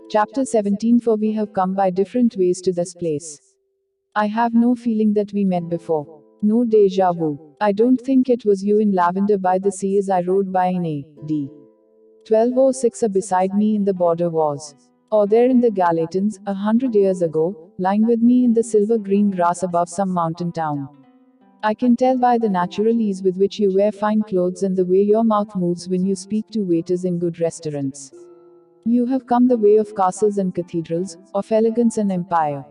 Chapter 17. For we have come by different ways to this place. I have no feeling that we met before. No deja vu. I don't think it was you in lavender by the sea as I rode by in A.D. 1206 beside me in the border was. Or there in the Galatins, 100 years ago, lying with me in the silver green grass above some mountain town. I can tell by the natural ease with which you wear fine clothes and the way your mouth moves when you speak to waiters in good restaurants. You have come the way of castles and cathedrals, of elegance and empire.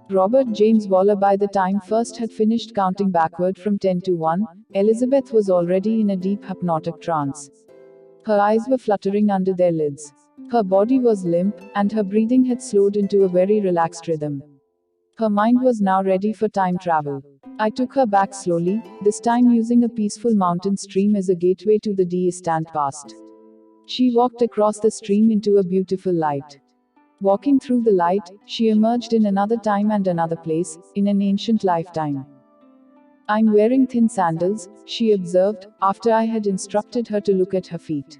Robert James Waller by the time first had finished counting backward from 10 to 1, Elizabeth was already in a deep hypnotic trance. Her eyes were fluttering under their lids. Her body was limp, and her breathing had slowed into a very relaxed rhythm. Her mind was now ready for time travel. I took her back slowly, this time using a peaceful mountain stream as a gateway to the distant past. She walked across the stream into a beautiful light. Walking through the light, she emerged in another time and another place, in an ancient lifetime. I'm wearing thin sandals, she observed, after I had instructed her to look at her feet.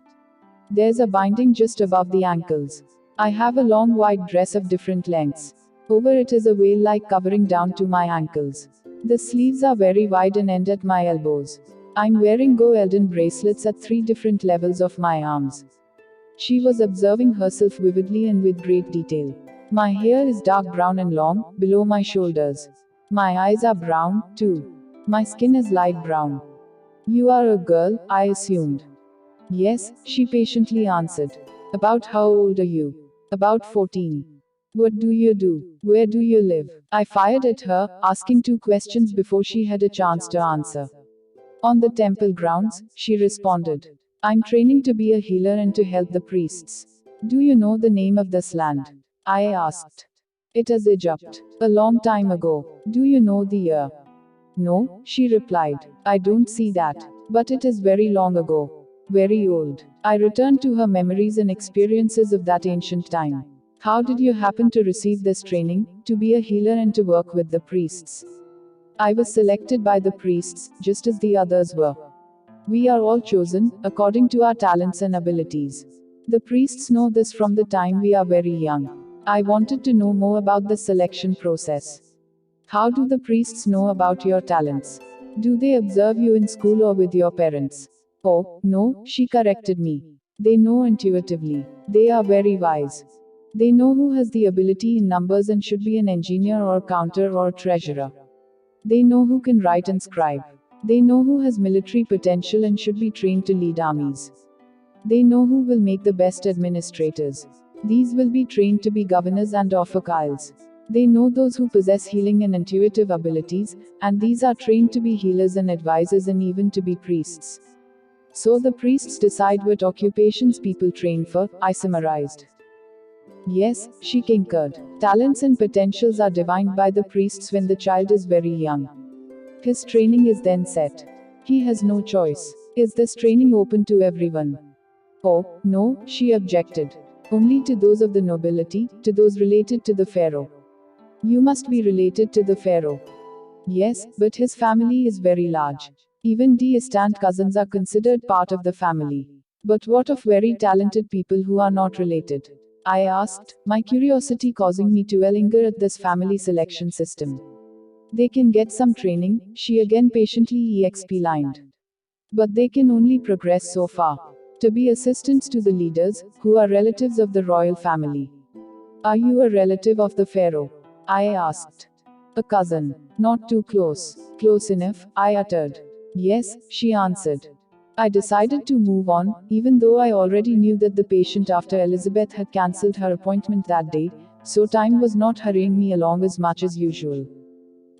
There's a binding just above the ankles. I have a long white dress of different lengths. Over it is a veil-like covering down to my ankles. The sleeves are very wide and end at my elbows. I'm wearing golden bracelets at 3 different levels of my arms. She was observing herself vividly and with great detail. My hair is dark brown and long, below my shoulders. My eyes are brown, too. My skin is light brown. You are a girl, I assumed. Yes, she patiently answered. About how old are you? About 14. What do you do? Where do you live? I fired at her, asking 2 questions before she had a chance to answer. On the temple grounds, she responded. I'm training to be a healer and to help the priests. Do you know the name of this land? I asked. It is Egypt. A long time ago. Do you know the year? No, she replied. I don't see that. But it is very long ago. Very old. I returned to her memories and experiences of that ancient time. How did you happen to receive this training, to be a healer and to work with the priests? I was selected by the priests, just as the others were. We are all chosen, according to our talents and abilities. The priests know this from the time we are very young. I wanted to know more about the selection process. How do the priests know about your talents? Do they observe you in school or with your parents? Oh, no, she corrected me. They know intuitively. They are very wise. They know who has the ability in numbers and should be an engineer or counter or treasurer. They know who can write and scribe. They know who has military potential and should be trained to lead armies. They know who will make the best administrators. These will be trained to be governors and officials. They know those who possess healing and intuitive abilities, and these are trained to be healers and advisors and even to be priests. So the priests decide what occupations people train for, I summarized. Yes, she concurred. Talents and potentials are divined by the priests when the child is very young. His training is then set. He has no choice. Is this training open to everyone? Oh, no, she objected. Only to those of the nobility, to those related to the pharaoh. You must be related to the pharaoh. Yes, but his family is very large. Even distant cousins are considered part of the family. But what of very talented people who are not related? I asked, my curiosity causing me to linger at this family selection system. They can get some training, she again patiently explained. But they can only progress so far. To be assistants to the leaders, who are relatives of the royal family. Are you a relative of the pharaoh? I asked. A cousin. Not too close. Close enough, I uttered. Yes, she answered. I decided to move on, even though I already knew that the patient after Elizabeth had cancelled her appointment that day, so time was not hurrying me along as much as usual.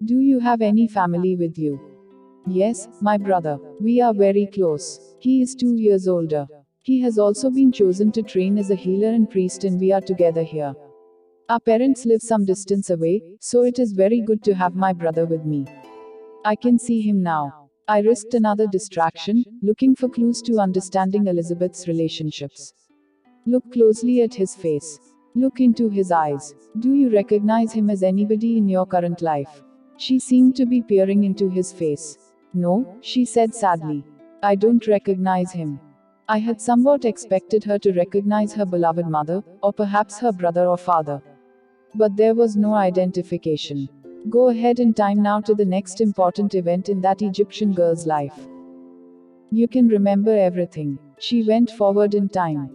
Do you have any family with you? Yes, my brother. We are very close. He is 2 years older. He has also been chosen to train as a healer and priest, and we are together here. Our parents live some distance away, so it is very good to have my brother with me. I can see him now. I risked another distraction, looking for clues to understanding Elizabeth's relationships. Look closely at his face. Look into his eyes. Do you recognize him as anybody in your current life? She seemed to be peering into his face. No, she said sadly. I don't recognize him. I had somewhat expected her to recognize her beloved mother, or perhaps her brother or father. But there was no identification. Go ahead in time now to the next important event in that Egyptian girl's life. You can remember everything. She went forward in time.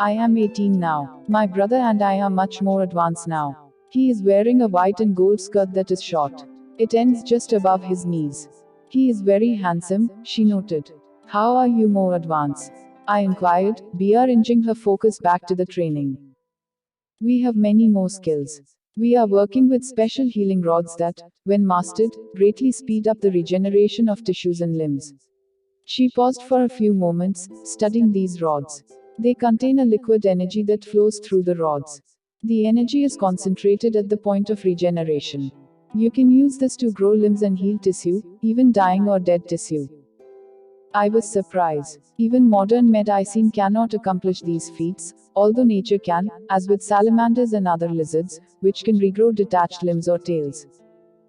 I am 18 now. My brother and I are much more advanced now. He is wearing a white and gold skirt that is short. It ends just above his knees. He is very handsome, she noted. How are you more advanced? I inquired, inching her focus back to the training. We have many more skills. We are working with special healing rods that, when mastered, greatly speed up the regeneration of tissues and limbs. She paused for a few moments, studying these rods. They contain a liquid energy that flows through the rods. The energy is concentrated at the point of regeneration. You can use this to grow limbs and heal tissue, even dying or dead tissue. I was surprised. Even modern medicine cannot accomplish these feats, although nature can, as with salamanders and other lizards, which can regrow detached limbs or tails.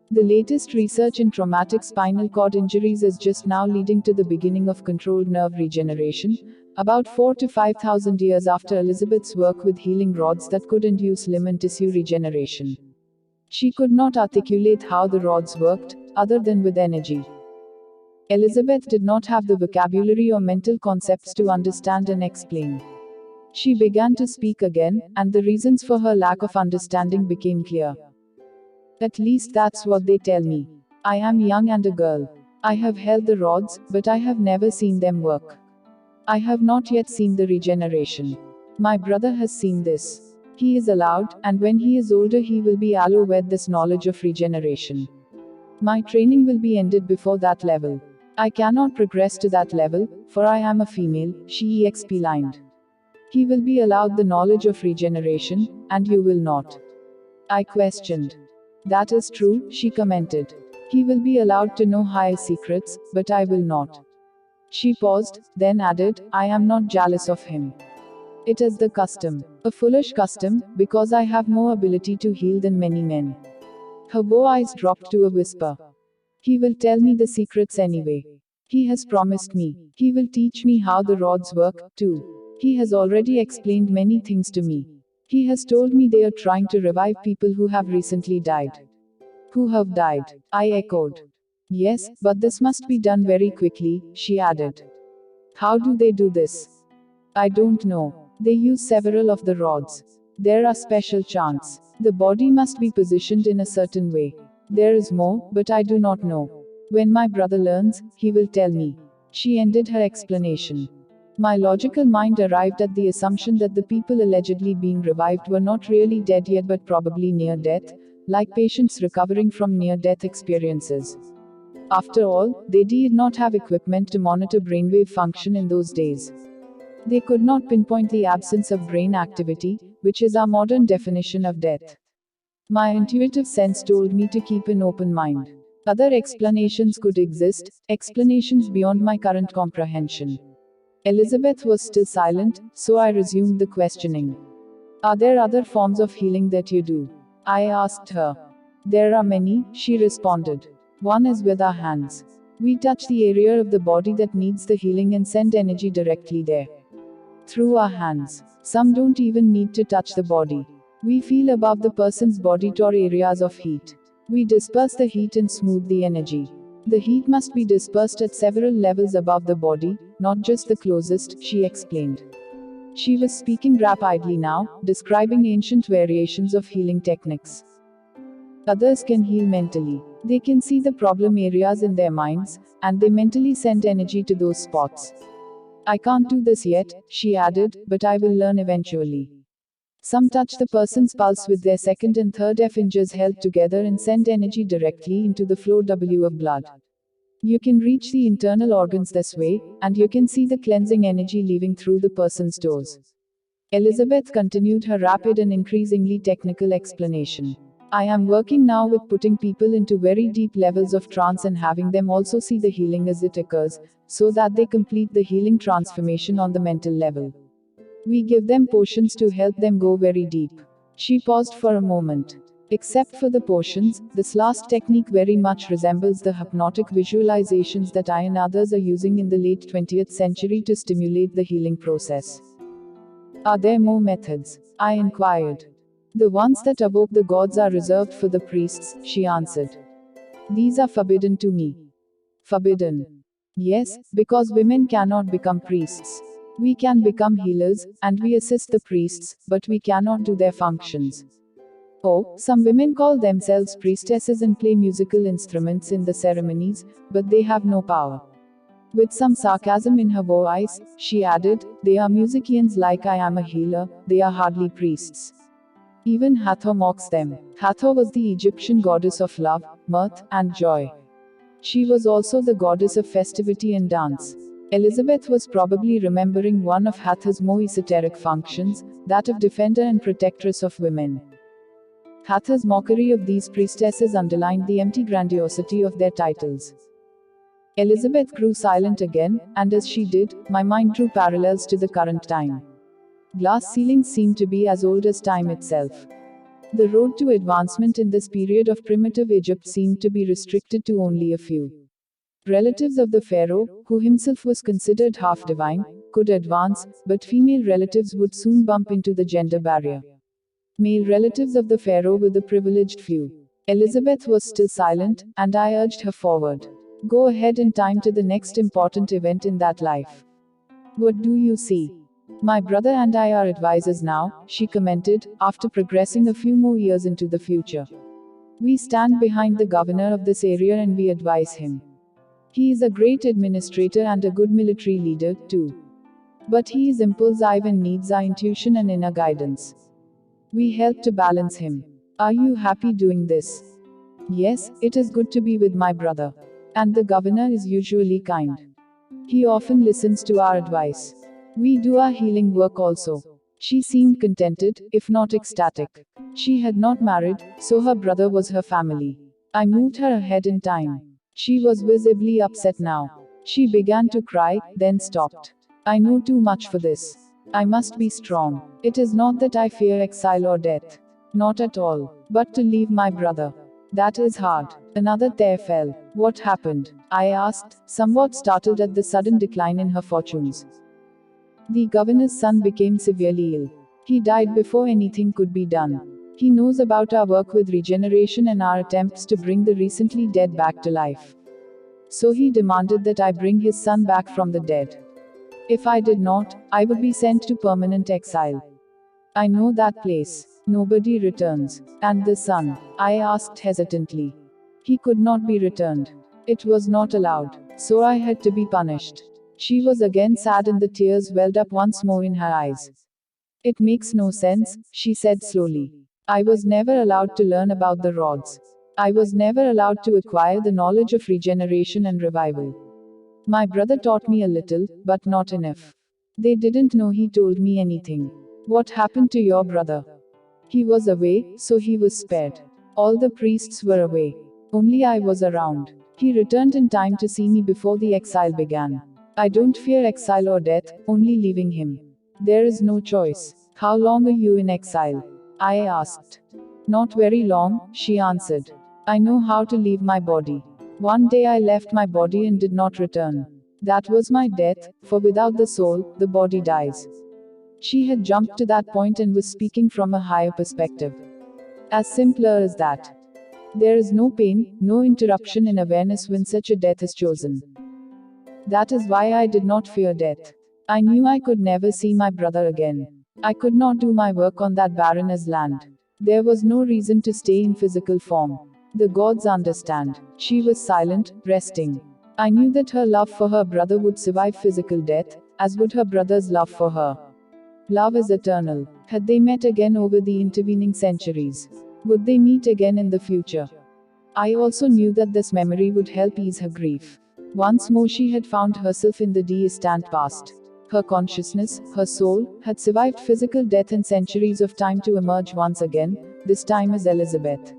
The latest research in traumatic spinal cord injuries is just now leading to the beginning of controlled nerve regeneration, about 4 to 5,000 years after Elizabeth's work with healing rods that could induce limb and tissue regeneration. She could not articulate how the rods worked, other than with energy. Elizabeth did not have the vocabulary or mental concepts to understand and explain. She began to speak again, and the reasons for her lack of understanding became clear. At least that's what they tell me. I am young and a girl. I have held the rods, but I have never seen them work. I have not yet seen the regeneration. My brother has seen this. He is allowed, and when he is older, he will be allowed with this knowledge of regeneration. My training will be ended before that level. I cannot progress to that level, for I am a female, she explained. He will be allowed the knowledge of regeneration, and you will not. I questioned. That is true, she commented. He will be allowed to know higher secrets, but I will not. She paused, then added, I am not jealous of him. It is the custom. A foolish custom, because I have more ability to heal than many men. Her bow eyes dropped to a whisper. He will tell me the secrets anyway. He has promised me. He will teach me how the rods work, too. He has already explained many things to me. He has told me they are trying to revive people who have recently died. Who have died? I echoed. Yes, but this must be done very quickly, she added. How do they do this? I don't know. They use several of the rods. There are special chants. The body must be positioned in a certain way. There is more, but I do not know. When my brother learns, he will tell me. She ended her explanation. My logical mind arrived at the assumption that the people allegedly being revived were not really dead yet but probably near death, like patients recovering from near-death experiences. After all, they did not have equipment to monitor brainwave function in those days. They could not pinpoint the absence of brain activity, which is our modern definition of death. My intuitive sense told me to keep an open mind. Other explanations could exist, explanations beyond my current comprehension. Elizabeth was still silent, so I resumed the questioning. Are there other forms of healing that you do? I asked her. There are many, she responded. One is with our hands. We touch the area of the body that needs the healing and send energy directly there. Through our hands. Some don't even need to touch the body. We feel above the person's body or areas of heat. We disperse the heat and smooth the energy. The heat must be dispersed at several levels above the body, not just the closest, she explained. She was speaking rapidly now, describing ancient variations of healing techniques. Others can heal mentally. They can see the problem areas in their minds, and they mentally send energy to those spots. I can't do this yet, she added, but I will learn eventually. Some touch the person's pulse with their second and third fingers held together and send energy directly into the flow of blood. You can reach the internal organs this way, and you can see the cleansing energy leaving through the person's doors. Elizabeth continued her rapid and increasingly technical explanation. I am working now with putting people into very deep levels of trance and having them also see the healing as it occurs, so that they complete the healing transformation on the mental level. We give them potions to help them go very deep. She paused for a moment. Except for the portions, this last technique very much resembles the hypnotic visualizations that I and others are using in the late 20th century to stimulate the healing process. Are there more methods? I inquired. The ones that evoke the gods are reserved for the priests, she answered. These are forbidden to me. Forbidden. Yes, because women cannot become priests. We can become healers, and we assist the priests, but we cannot do their functions. Oh, some women call themselves priestesses and play musical instruments in the ceremonies, but they have no power. With some sarcasm in her voice, she added, they are musicians like I am a healer, they are hardly priests. Even Hathor mocks them. Hathor was the Egyptian goddess of love, mirth, and joy. She was also the goddess of festivity and dance. Elizabeth was probably remembering one of Hathor's more esoteric functions, that of defender and protectress of women. Hathor's mockery of these priestesses underlined the empty grandiosity of their titles. Elizabeth grew silent again, and as she did, my mind drew parallels to the current time. Glass ceilings seemed to be as old as time itself. The road to advancement in this period of primitive Egypt seemed to be restricted to only a few. Relatives of the pharaoh, who himself was considered half divine, could advance, but female relatives would soon bump into the gender barrier. Male relatives of the pharaoh were the privileged few. Elizabeth was still silent, and I urged her forward. Go ahead in time to the next important event in that life. What do you see? My brother and I are advisors now, she commented, after progressing a few more years into the future. We stand behind the governor of this area and we advise him. He is a great administrator and a good military leader, too. But he is impulsive and needs our intuition and inner guidance. We help to balance him. Are you happy doing this? Yes, it is good to be with my brother. And the governor is usually kind. He often listens to our advice. We do our healing work also. She seemed contented, if not ecstatic. She had not married, so her brother was her family. I moved her ahead in time. She was visibly upset now. She began to cry, then stopped. I know too much for this. I must be strong. It is not that I fear exile or death. Not at all. But to leave my brother. That is hard. Another tear fell. What happened? I asked, somewhat startled at the sudden decline in her fortunes. The governor's son became severely ill. He died before anything could be done. He knows about our work with regeneration and our attempts to bring the recently dead back to life. So he demanded that I bring his son back from the dead. If I did not, I would be sent to permanent exile. I know that place. Nobody returns. And the son? I asked hesitantly. He could not be returned. It was not allowed. So I had to be punished. She was again sad and the tears welled up once more in her eyes. It makes no sense, she said slowly. I was never allowed to learn about the rods. I was never allowed to acquire the knowledge of regeneration and revival. My brother taught me a little, but not enough. They didn't know he told me anything. What happened to your brother? He was away, so he was spared. All the priests were away. Only I was around. He returned in time to see me before the exile began. I don't fear exile or death, only leaving him. There is no choice. How long are you in exile? I asked. Not very long, she answered. I know how to leave my body. One day I left my body and did not return. That was my death, for without the soul, the body dies. She had jumped to that point and was speaking from a higher perspective. As simpler as that. There is no pain, no interruption in awareness when such a death is chosen. That is why I did not fear death. I knew I could never see my brother again. I could not do my work on that barren as land. There was no reason to stay in physical form. The gods understand. She was silent, resting. I knew that her love for her brother would survive physical death, as would her brother's love for her. Love is eternal. Had they met again over the intervening centuries? Would they meet again in the future? I also knew that this memory would help ease her grief. Once more she had found herself in the distant past. Her consciousness, her soul, had survived physical death and centuries of time to emerge once again, this time as Elizabeth.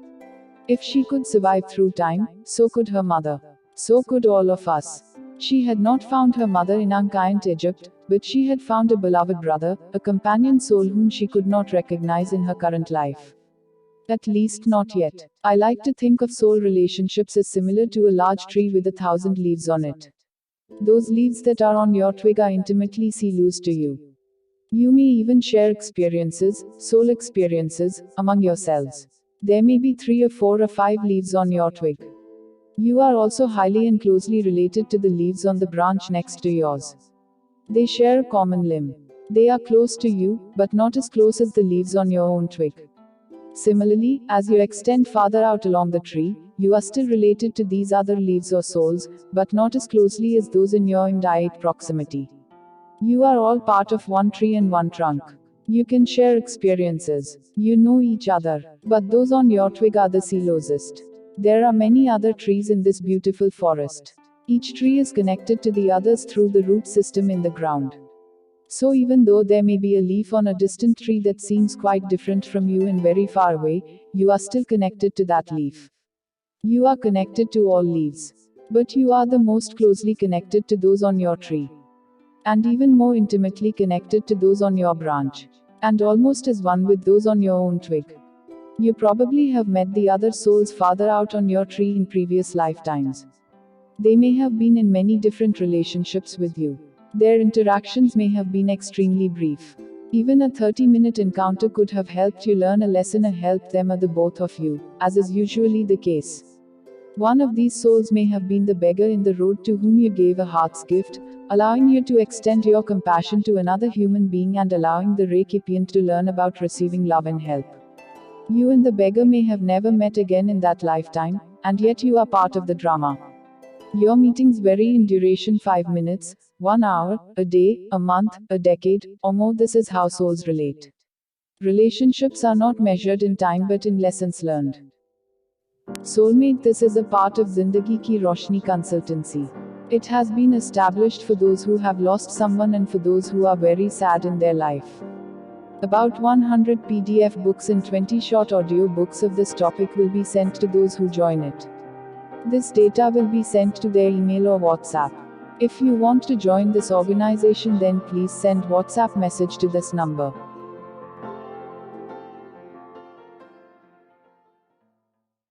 If she could survive through time, so could her mother. So could all of us. She had not found her mother in ancient Egypt, but she had found a beloved brother, a companion soul whom she could not recognize in her current life. At least not yet. I like to think of soul relationships as similar to a large tree with 1,000 leaves on it. Those leaves that are on your twig are intimately sealed to you. You may even share experiences, soul experiences, among yourselves. There may be 3 or 4 or 5 leaves on your twig. You are also highly and closely related to the leaves on the branch next to yours. They share a common limb. They are close to you, but not as close as the leaves on your own twig. Similarly, as you extend farther out along the tree, you are still related to these other leaves or souls, but not as closely as those in your immediate proximity. You are all part of one tree and one trunk. You can share experiences. You know each other. But those on your twig are the closest. There are many other trees in this beautiful forest. Each tree is connected to the others through the root system in the ground. So even though there may be a leaf on a distant tree that seems quite different from you and very far away, you are still connected to that leaf. You are connected to all leaves. But you are the most closely connected to those on your tree. And even more intimately connected to those on your branch. And almost as one with those on your own twig. You probably have met the other souls farther out on your tree in previous lifetimes. They may have been in many different relationships with you. Their interactions may have been extremely brief. Even a 30-minute encounter could have helped you learn a lesson or helped them or the both of you, as is usually the case. One of these souls may have been the beggar in the road to whom you gave a heart's gift, allowing you to extend your compassion to another human being and allowing the recipient to learn about receiving love and help. You and the beggar may have never met again in that lifetime, and yet you are part of the drama. Your meetings vary in duration: 5 minutes, 1 hour, a day, a month, a decade, or more. This is how souls relate. Relationships are not measured in time but in lessons learned. Soulmate. This is a part of Zindagi Ki Roshni consultancy. It has been established for those who have lost someone and for those who are very sad in their life. About 100 PDF books and 20 short audio books of this topic will be sent to those who join it. This data will be sent to their email or WhatsApp. If you want to join this organization, then please send WhatsApp message to this number.